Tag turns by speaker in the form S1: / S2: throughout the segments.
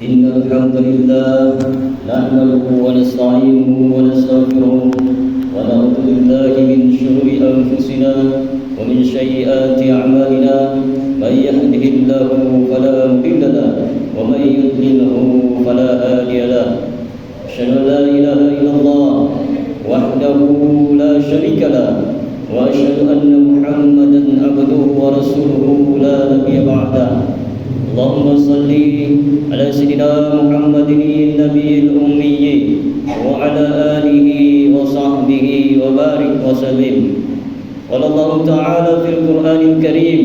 S1: إن الحمد لله نحمده ونستعينه ونستغفره ونعوذ بالله من شرور أنفسنا ومن سيئات أعمالنا من يهده الله فلا مضل له ومن يضلله فلا هادي له أشهد أن لا إله إلا الله وحده لا شريك له وأشهد أن محمدا عبده ورسوله لا نبي بعده اللهم صل على سيدنا محمد النبي الأمي وعلى آله وصحبه وبارك وسلم. قال الله تعالى في القرآن الكريم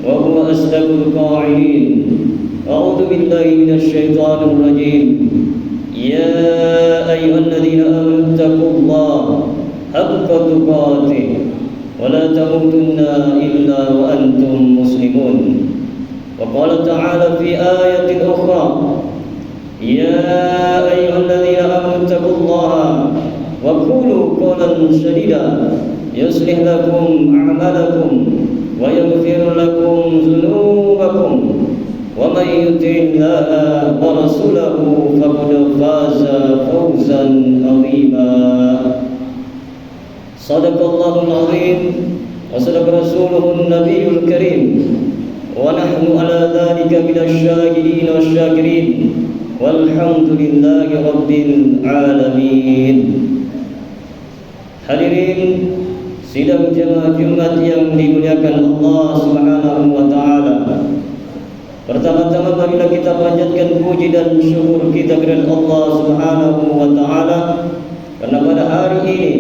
S1: وهو أصدق القائلين: أعوذ بالله من الشيطان الرجيم. يا أيها الذين آمنوا اتقوا الله حق تقاته ولا تموتن إلا وأنتم مسلمون. وقال تعالى في آية أخرى: يا أيها الذين آمنوا اتقوا الله وقولوا قولا سديدا يصلح لكم أعمالكم ويغفر لكم ذنوبكم ومن يطع الله ورسوله فقد فاز فوزا عظيما. صدق الله العظيم وصدق رسوله النبي الكريم ونحن على ذلك من الشاهدين والشاكرين والحمد لله رب العالمين. Hadirin sidang jemaah Jumat yang dimuliakan Allah Subhanahu wa taala. Pertama-tama marilah kita panjatkan puji dan syukur kita kepada Allah Subhanahu wa taala karena pada hari ini,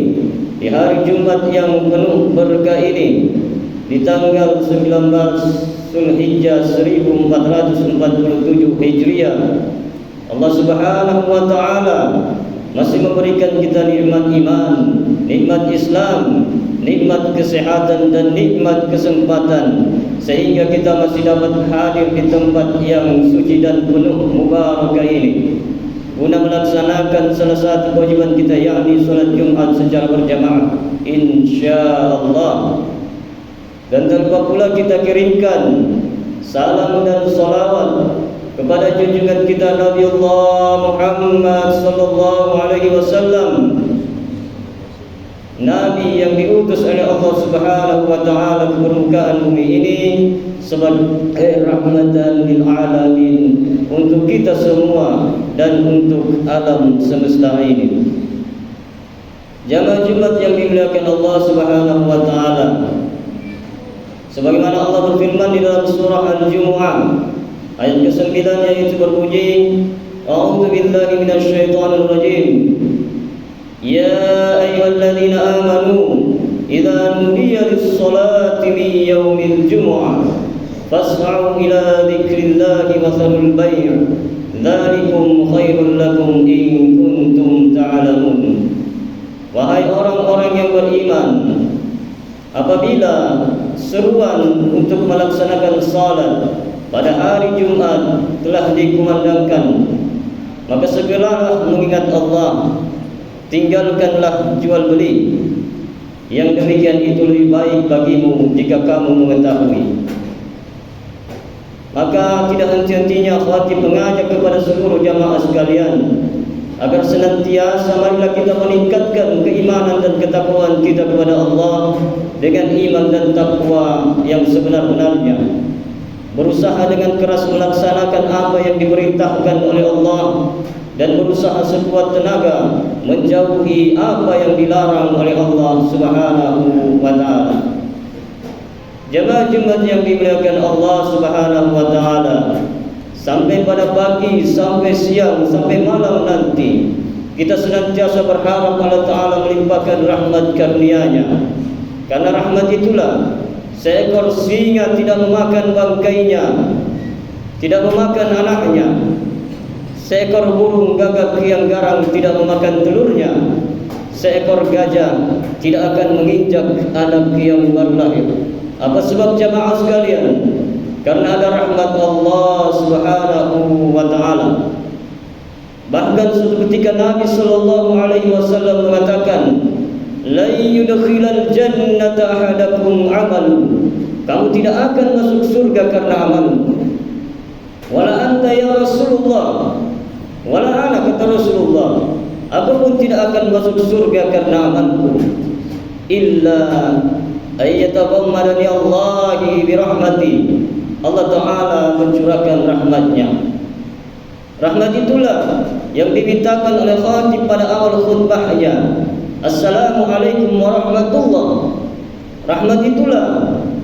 S1: di hari Jumat yang penuh berkah ini, di tanggal 19 Zulhijjah 1447 Hijriah, Allah Subhanahu wa taala masih memberikan kita nikmat iman, nikmat Islam, nikmat kesehatan dan nikmat kesempatan sehingga kita masih dapat hadir di tempat yang suci dan penuh mubarakah ini guna melaksanakan salah satu kewajiban kita, yakni salat Jumat secara berjamaah insyaallah. Dan tanpa pula kita kirimkan salam dan salawat kepada junjungan kita Nabi Allah Muhammad sallallahu alaihi wasallam, Nabi yang diutus oleh Allah Subhanahu wa taala ke permukaan bumi ini sebagai rahmatan lil alamin untuk kita semua dan untuk alam semesta ini. Jamaah Jumat yang dimuliakan Allah Subhanahu wa taala, sebagaimana Allah berfirman di dalam surah Al-Jumu'ah ayat ke-9 yaitu berbunyi: A'udzu billahi minasyaitonir rajim. Ya ayyuhalladzina amanu idza nudiya lis-salati min yaumil jumu'ah fas'au ila dzikrillahi wa dharul bai'. Dzalikum khairul lakum in kuntum ta'lamun. Wahai orang-orang yang beriman, apabila seruan untuk melaksanakan salat pada hari Jumat telah dikumandangkan, maka segeralah mengingat Allah, tinggalkanlah jual beli. Yang demikian itu lebih baik bagimu jika kamu mengetahui. Maka tidak henti-hentinya khatib mengajak kepada seluruh jamaah sekalian agar senantiasa marilah kita meningkatkan keimanan dan ketakwaan kita kepada Allah dengan iman dan takwa yang sebenar-benarnya, berusaha dengan keras melaksanakan apa yang diperintahkan oleh Allah dan berusaha sekuat tenaga menjauhi apa yang dilarang oleh Allah Subhanahu wa taala. Jemaah Jumat yang dimuliakan Allah Subhanahu wa taala, sampai pada pagi, sampai siang, sampai malam nanti kita senantiasa berharap Allah Ta'ala melimpahkan rahmat karunia-Nya. Karena rahmat itulah seekor singa tidak memakan bangkainya, tidak memakan anaknya. Seekor burung gagak yang garang tidak memakan telurnya. Seekor gajah tidak akan menginjak anak yang baru lahir. Apa sebab jamaah sekalian? Karena ada rahmat Allah Subhanahu wa taala. Bahkan suatu ketika Nabi sallallahu alaihi wasallam mengatakan, "La yudkhilal jannata ahadakum 'amalu." Kamu tidak akan masuk surga karena amal. Wala anta ya Rasulullah, wala ana, kata Rasulullah, aku pun tidak akan masuk surga karena amalku, illa ayyatagammadani Allahi birahmati. Allah Ta'ala mencurahkan rahmatnya. Rahmat itulah yang dimintakan oleh khatib pada awal khutbahnya, Assalamualaikum warahmatullah. Rahmat itulah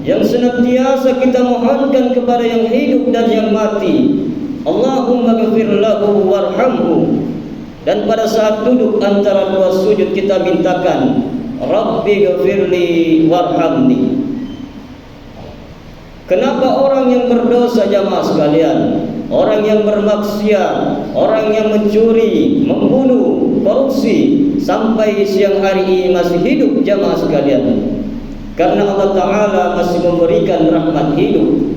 S1: yang senantiasa kita mohonkan kepada yang hidup dan yang mati, Allahumma ghafir lahu warhamhu. Dan pada saat duduk antara dua sujud kita mintakan, Rabbi ghafirli warhamni. Kenapa orang yang berdosa, jamaah sekalian, orang yang bermaksiat, orang yang mencuri, membunuh, korupsi, sampai siang hari ini masih hidup, jamaah sekalian? Karena Allah Ta'ala masih memberikan rahmat hidup.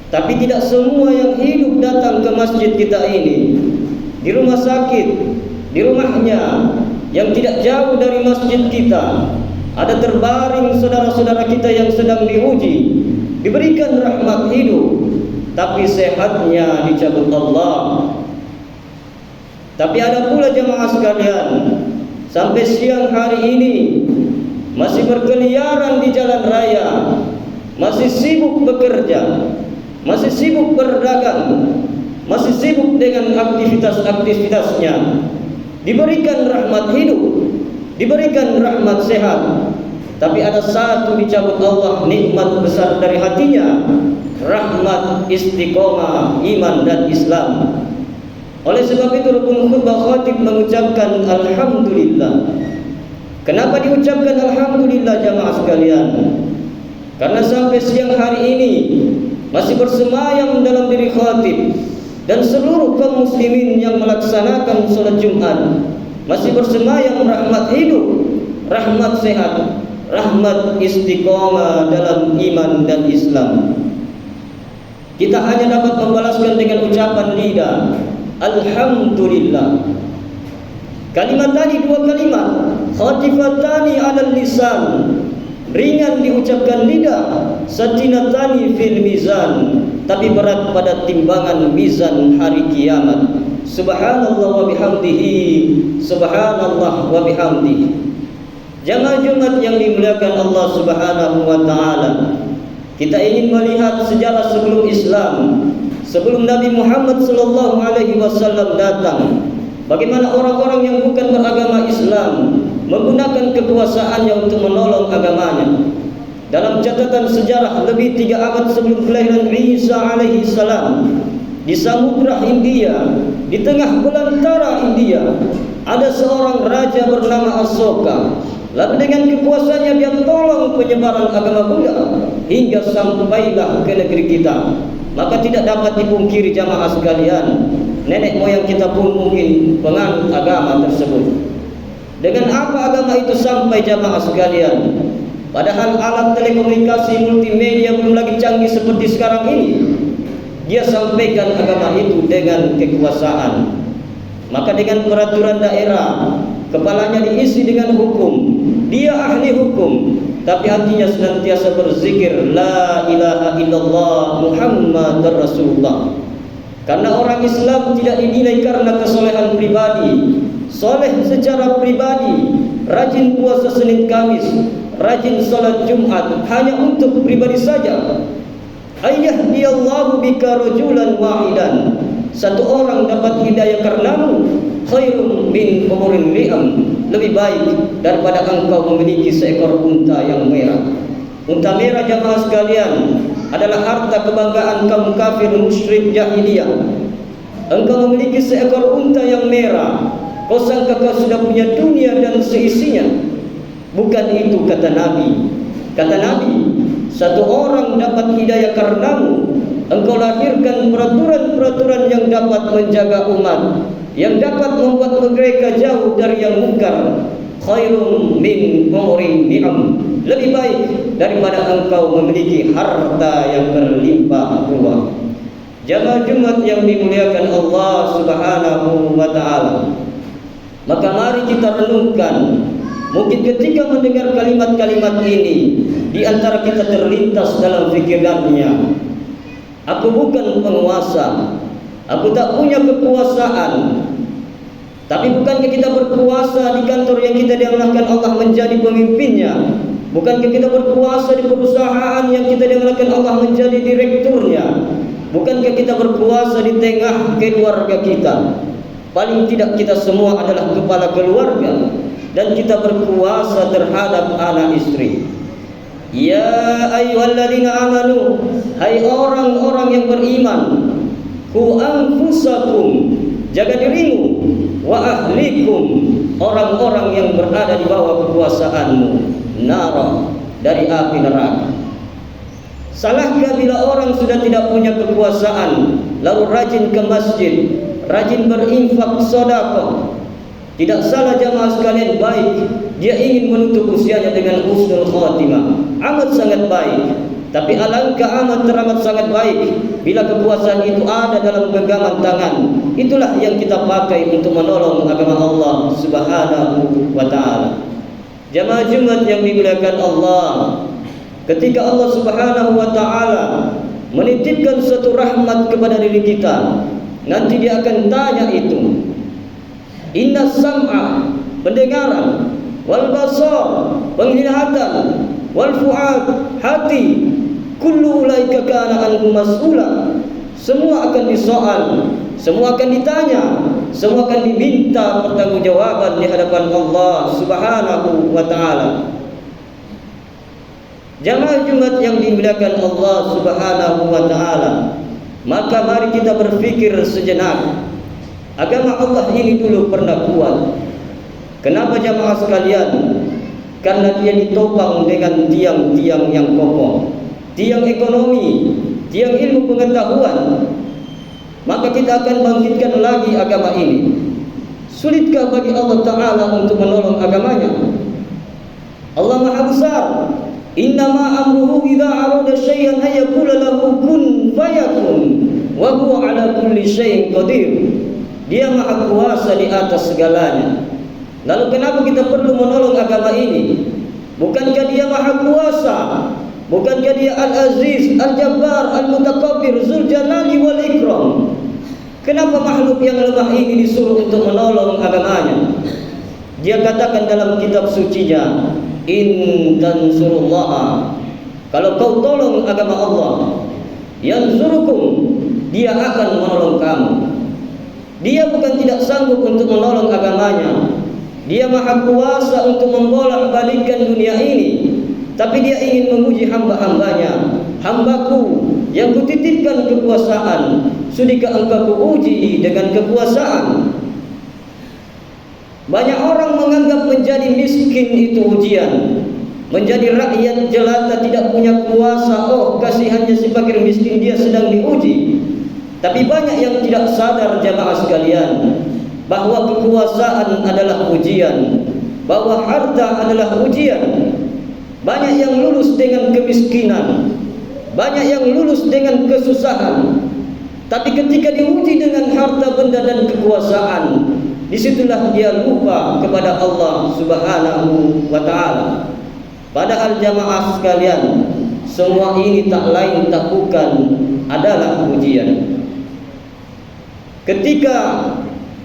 S1: Tapi tidak semua yang hidup datang ke masjid kita ini. Di rumah sakit, di rumahnya yang tidak jauh dari masjid kita, ada terbaring saudara-saudara kita yang sedang diuji, diberikan rahmat hidup, tapi sehatnya dicabut Allah. Tapi ada pula jemaah sekalian, sampai siang hari ini masih berkeliaran di jalan raya, masih sibuk bekerja, masih sibuk berdagang, masih sibuk dengan aktivitas-aktivitasnya, diberikan rahmat hidup, diberikan rahmat sehat, tapi ada satu dicabut Allah nikmat besar dari hatinya, rahmat istiqomah iman dan Islam. Oleh sebab itu rukun khutbah khatib mengucapkan alhamdulillah. Kenapa diucapkan alhamdulillah, jamaah sekalian? Karena sampai siang hari ini masih bersemayam dalam diri khatib dan seluruh kaum muslimin yang melaksanakan salat Jumat, masih bersemayam rahmat hidup, rahmat sehat, rahmat istiqomah dalam iman dan Islam. Kita hanya dapat membalaskan dengan ucapan lidah, alhamdulillah. Kalimat tadi, dua kalimat, khafifatani 'alal lisan, ringan diucapkan lidah, sakinatani fil mizan, tapi berat pada timbangan mizan hari kiamat. Subhanallah wa bihamdihi, subhanallah wa bihamdihi. Jamaah Jumat yang dimuliakan Allah Subhanahu wa taala, kita ingin melihat sejarah sebelum Islam, sebelum Nabi Muhammad sallallahu alaihi wasallam datang. Bagaimana orang-orang yang bukan beragama Islam menggunakan kekuasaannya untuk menolong agamanya. Dalam catatan sejarah lebih 3 abad sebelum kelahiran Isa alaihi salam, di Samudra India, di tengah belantara India, ada seorang raja bernama Asoka. Lalu dengan kekuasaannya dia tolong penyebaran agama Buddha hingga sampailah ke negeri kita. Maka tidak dapat dipungkiri jamaah sekalian, nenek moyang kita pun mungkin penganut agama tersebut. Dengan apa agama itu sampai, jamaah sekalian? Padahal alat telekomunikasi multimedia belum lagi canggih seperti sekarang ini. Dia sampaikan agama itu dengan kekuasaan. Maka dengan peraturan daerah, kepalanya diisi dengan hukum. Dia ahli hukum, tapi hatinya senantiasa berzikir la ilaha illallah Muhammadar Rasulullah. Karena orang Islam tidak dinilai karena kesolehan pribadi, soleh secara pribadi, rajin puasa Senin Kamis, rajin salat Jumat hanya untuk pribadi saja. Ayyahdiyallahu bika rajulan wahidan, satu orang dapat hidayah karenamu, khairun min umurin li'am, lebih baik daripada engkau memiliki seekor unta yang merah. Unta merah, jamaah sekalian, adalah harta kebanggaan kaum kafir musyrik jahiliyah. Engkau memiliki seekor unta yang merah, kau sangka kau sudah punya dunia dan seisinya. Bukan itu kata Nabi. Kata Nabi, satu orang dapat hidayah karenamu, engkau lahirkan peraturan-peraturan yang dapat menjaga umat, yang dapat membuat mereka jauh dari yang mungkar. Khairun min umurin ni'am, lebih baik daripada engkau memiliki harta yang berlimpah ruah. Jamaah Jumat yang dimuliakan Allah Subhanahu wa taala, maka mari kita renungkan. Mungkin ketika mendengar kalimat-kalimat ini, di antara kita terlintas dalam fikirannya, Aku bukan penguasa. Aku tak punya kekuasaan. Tapi bukankah kita berkuasa di kantor yang kita diamanahkan Allah menjadi pemimpinnya? Bukankah kita berkuasa di perusahaan yang kita diamanahkan Allah menjadi direkturnya? Bukankah kita berkuasa di tengah keluarga kita? Paling tidak kita semua adalah kepala keluarga, dan kita berkuasa terhadap anak istri. Ya ayyuhalladzina amanu, hai orang-orang yang beriman, qu anfusakum, jaga dirimu, wa ahlikum, orang-orang yang berada di bawah kekuasaanmu, nara, dari api neraka. Salahkah bila orang sudah tidak punya kekuasaan lalu rajin ke masjid, rajin berinfak sedekah? Tidak salah jamaah sekalian, baik. Dia ingin menutup usianya dengan husnul khatimah, amat sangat baik. Tapi alangkah amat teramat sangat baik bila kekuasaan itu ada dalam genggaman tangan. Itulah yang kita pakai untuk menolong agama Allah Subhanahu wa ta'ala. Jamaah Jumat yang dimuliakan Allah, ketika Allah Subhanahu wa ta'ala menitipkan suatu rahmat kepada diri kita, nanti Dia akan tanya itu. Inna sam'a, pendengaran, wal basar, penglihatan, wal fuad, hati, kullu ulaika kana anhu mas'ula. Semua akan disoal, semua akan ditanya, semua akan diminta pertanggungjawaban di hadapan Allah Subhanahu wa ta'ala. Jamaah Jumat yang dimuliakan Allah Subhanahu wa ta'ala, maka mari kita berfikir sejenak. Agama Allah ini dulu pernah kuat. Kenapa jamaah sekalian? Karena dia ditopang dengan tiang-tiang yang kokoh, tiang ekonomi, tiang ilmu pengetahuan. Maka kita akan bangkitkan lagi agama ini. Sulitkah bagi Allah Ta'ala untuk menolong agamanya? Allah Maha Besar. Innama amruhu idza arada syai'an ay yaqula lahu kun fayakun wa huwa ala kulli syai'in qadir. Dia Maha Kuasa di atas segalanya. Lalu kenapa kita perlu menolong agama ini? Bukankah Dia Maha Kuasa? Bukankah Dia Al-Aziz, Al-Jabbar, Al-Mutakabbir, Zul Jalali wal Ikram? Kenapa makhluk yang lemah ini disuruh untuk menolong agamanya? Dia katakan dalam kitab sucinya, in tansurullaha, kalau kau tolong agama Allah, yansurukum, Dia akan menolong kamu. Dia bukan tidak sanggup untuk menolong agamanya. Dia Maha Kuasa untuk membolak-balikkan dunia ini. Tapi Dia ingin menguji hamba-hambanya. Hambaku yang kutitipkan kekuasaan, sudikah engkau kuuji dengan kekuasaan? Banyak orang menganggap menjadi miskin itu ujian, menjadi rakyat jelata tidak punya kuasa, oh kasihannya si fakir miskin, dia sedang diuji. Tapi banyak yang tidak sadar jamaah sekalian, bahwa kekuasaan adalah ujian, bahwa harta adalah ujian. Banyak yang lulus dengan kemiskinan, banyak yang lulus dengan kesusahan. Tapi ketika diuji dengan harta benda dan kekuasaan, disitulah dia lupa kepada Allah Subhanahu wa ta'ala. Padahal jamaah sekalian, semua ini tak lain tak bukan adalah ujian. Ketika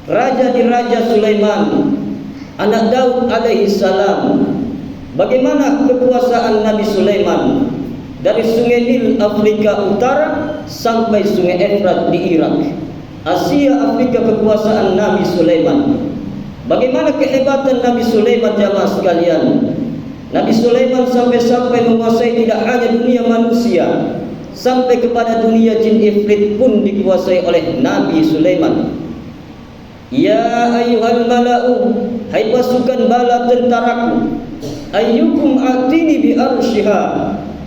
S1: Raja Diraja Sulaiman, anak Daud alaihi salam, bagaimana kekuasaan Nabi Sulaiman dari Sungai Nil Afrika Utara sampai Sungai Efrat di Irak, Asia Afrika, kekuasaan Nabi Sulaiman. Bagaimana kehebatan Nabi Sulaiman jamaah sekalian? Nabi Sulaiman sampai-sampai menguasai tidak hanya dunia manusia, sampai kepada dunia jin ifrit pun dikuasai oleh Nabi Sulaiman. Ya ayyuhal mala'u, hai pasukan bala tentaraku, ayyukum atini bi arsyiha,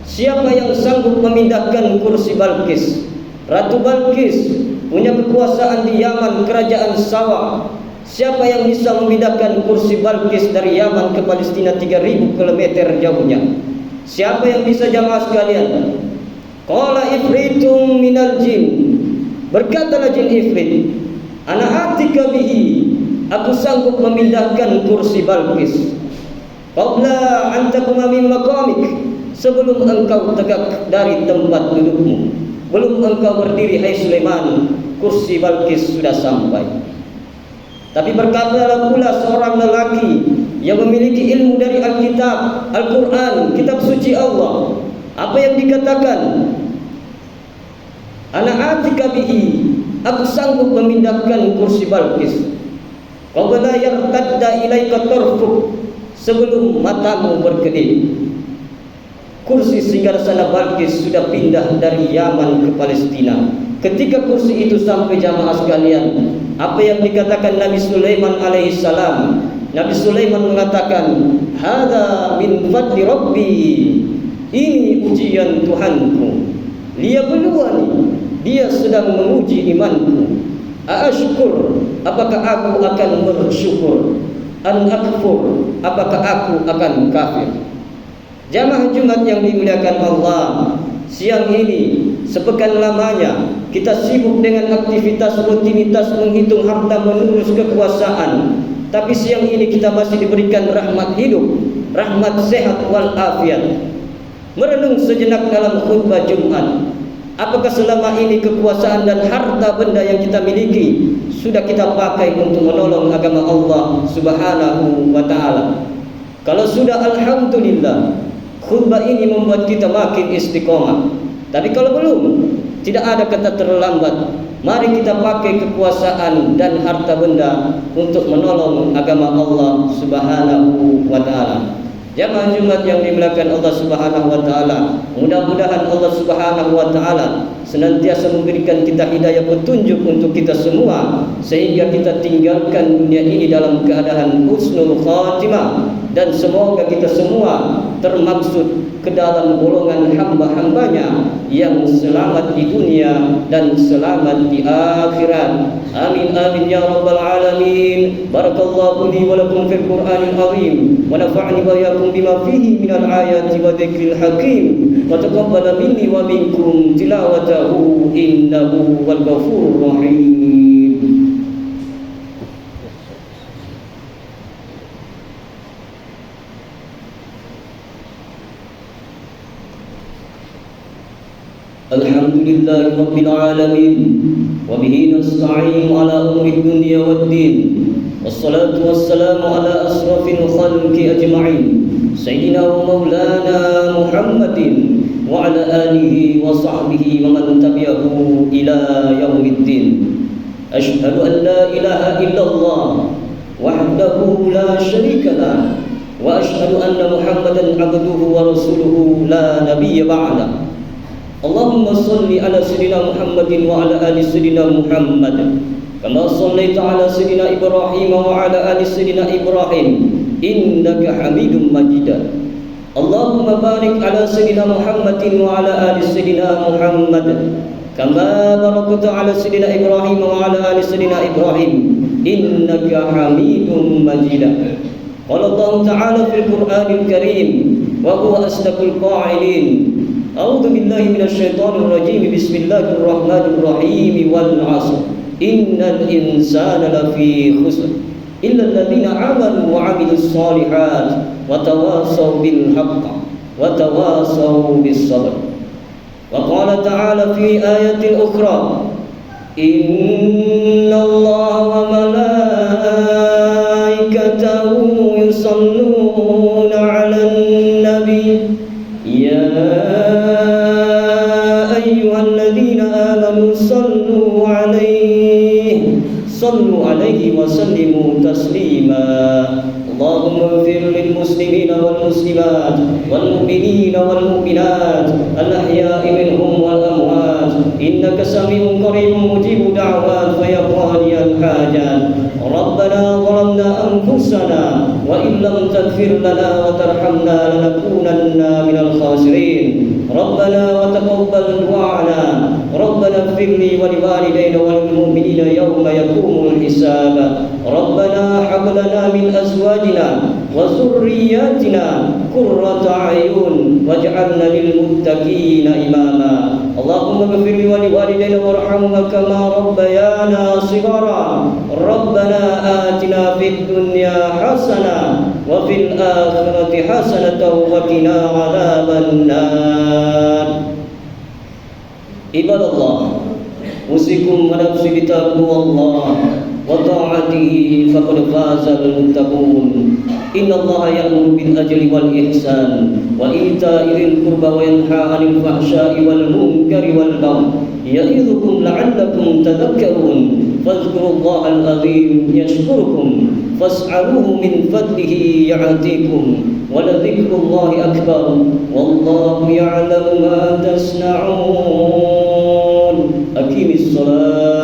S1: siapa yang sanggup memindahkan kursi Balqis? Ratu Balqis punya kekuasaan di Yaman, kerajaan Sawa. Siapa yang bisa memindahkan kursi Balqis dari Yaman ke Palestina 3000 km jauhnya? Siapa yang bisa jamaah sekalian? Qala ifritum minal jin, berkatalah jin ifrit, ana atika bihi, aku sanggup memindahkan kursi Balqis. Qabla an taquma min maqamik, sebelum engkau tegak dari tempat dudukmu. belum engkau berdiri hai Sulaiman, kursi Balqis sudah sampai. Tapi berkatalah pula seorang lelaki yang memiliki ilmu dari Alkitab, Al-Quran, kitab suci Allah. Apa yang dikatakan? Ana atika bihi, aku sanggup memindahkan kursi Balqis. Qabla yartadda ilaika tarfuk, sebelum matamu berkedip. Kursi singgasana Balqis sudah pindah dari Yaman ke Palestina. Ketika kursi itu sampai jamaah sekalian, apa yang dikatakan Nabi Sulaiman alaihissalam? Nabi Sulaiman mengatakan, "Hadza min fadli Rabbi." Ini ujian Tuhanku. Liyabluwani, dia sedang menguji imanku. Aashkur, apakah aku akan bersyukur? An akfur, apakah aku akan kafir? Jamaah Jumat yang dimuliakan Allah, siang ini sepekan lamanya kita sibuk dengan aktivitas rutinitas menghitung harta menurus kekuasaan. Tapi siang ini kita masih diberikan rahmat hidup, rahmat sehat wal afiat. Merenung sejenak dalam khutbah Jumat. Apakah selama ini kekuasaan dan harta benda yang kita miliki sudah kita pakai untuk menolong agama Allah Subhanahu wa ta'ala? Kalau sudah, alhamdulillah, khutbah ini membuat kita makin istiqomah. Tapi kalau belum, tidak ada kata terlambat. Mari kita pakai kekuasaan dan harta benda untuk menolong agama Allah Subhanahu wa ta'ala. Jamaah Jumat yang dimuliakan Allah Subhanahu wa ta'ala, mudah-mudahan Allah Subhanahu wa ta'ala senantiasa memberikan kita hidayah petunjuk untuk kita semua, sehingga kita tinggalkan dunia ini dalam keadaan husnul khatimah, dan semoga kita semua termaksud ke dalam golongan hamba-hambanya yang selamat di dunia dan selamat di akhirat. Amin amin ya rabbal alamin. Barakallahu li wa lakum fil Qur'anil azim wa nafa'ani wa iyyakum bima fihi minal ayati wa dzikril hakim wa taqabbala minni wa minkum tilawatahu innahu wal ghafurur rahim. Alhamdulillahi Rabbil Alamin, wa bihi nasta'in ala umuri dunya waddin, wassalatu wassalamu ala asrafil khalqi ajma'in, Sayyidina wa maulana Muhammadin wa ala alihi wa sahbihi wa man tabi'ahu ila yaumiddin. Ashhadu an la ilaha illallah wahdahu la syarika lah, wa ashhadu anna Muhammadan abduhu wa rasuluhu la nabiyya ba'da. Allahumma salli ala sayyidina Muhammadin wa ala ali sayyidina Muhammad kama sallaita ala sayyidina Ibrahim wa ala ali sayyidina Ibrahim innaka Hamidum Majid. Allahumma barik ala sayyidina Muhammadin wa ala ali sayyidina Muhammad kama barakta ala sayyidina Ibrahim wa ala ali sayyidina Ibrahim innaka Hamidum Majid. Qala Allah Ta'ala fil Qur'anil Karim wa huwa asdaqul qa'ilin. A'udzu billahi minasy syaithanir rajim. Bismillahir rahmanir rahim. Wal 'ashr. Innal insana lafi khusr illa alladziina 'amanu wa 'amilus shalihat wa tawassaw bil haqq wa tawassaw bis sabr. Wa qala ta'ala fi ayatin ukhra, innallaha wa malaikatahu yusalluna 'alan nabi ya ayyuhalladzina amanu sallu alaihi wa sallimu taslima. Allahumma ighfir lil muslimina wal muslimat wal mu'minina wal mu'minat al ahya'i minhum wal amwat innaka sami'un qaribun mujibud da'wat fa ya qadiyal hajat. Rabbana zalamna anfusana wa in lam taghfir lana wa tarhamna lanakunanna minal khasirin. Rabbana wa taqabbal du'ana. Rabbana ighfir li wa liwalidayna wal mu'minina yawma yaqumul hisab. Rabbana hab lana min azwajina wa dhurriyyatina qurrata a'yun waj'alna lil muttaqina imama. Allahumma ighfir li wa liwalidayna warhamhuma kama rabbayana shighara. Rabbana atina fid dunya hasanah wa fil akhirati hasanatan wa qina adzaban nar. Ibadallah, usikum wa nafsi bitaqwallah wa ta'atihi faqad fazal muttaqun. Innallaha ya'muru bil adli wal ihsan wa ita'i dzil qurba wa yanha 'anil fahsya'i wal munkari wal baghi ya'idzukum la'allakum tadhakkarun. Fadhkurullahal 'azim yashkurukum fas'aluhu min fadlihi ya'tikum wa ladhikrullahi akbar wallahu ya'lamu ma tasna'un. Aqimis salat